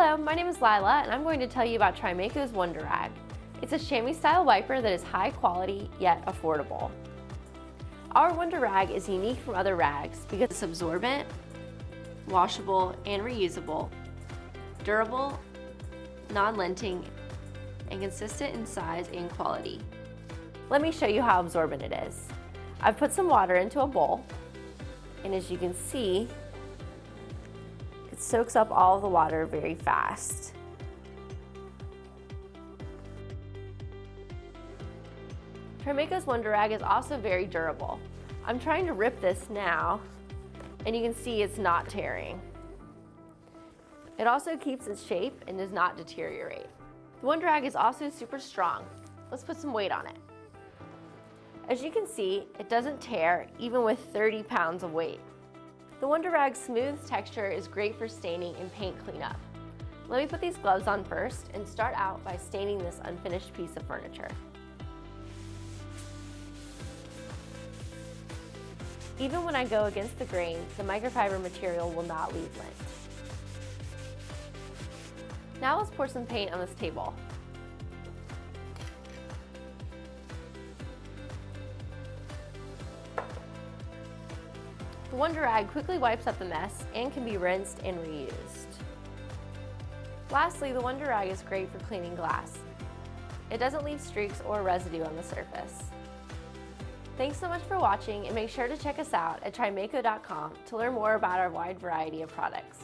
Hello, my name is Lila and I'm going to tell you about Trimaco's Wonder Rag. It's a chamois style wiper that is high quality yet affordable. Our Wonder Rag is unique from other rags because it's absorbent, washable and reusable, durable, non-linting, and consistent in size and quality. Let me show you how absorbent it is. I've put some water into a bowl, and as you can see, it soaks up all of the water very fast. Trimaco's Wonder Rag is also very durable. I'm trying to rip this now, and you can see it's not tearing. It also keeps its shape and does not deteriorate. The Wonder Rag is also super strong. Let's put some weight on it. As you can see, it doesn't tear even with 30 pounds of weight. The Wonder Rag's smooth texture is great for staining and paint cleanup. Let me put these gloves on first and start out by staining this unfinished piece of furniture. Even when I go against the grain, the microfiber material will not leave lint. Now let's pour some paint on this table. The Wonder Rag quickly wipes up the mess and can be rinsed and reused. Lastly, the Wonder Rag is great for cleaning glass. It doesn't leave streaks or residue on the surface. Thanks so much for watching, and make sure to check us out at Trimaco.com to learn more about our wide variety of products.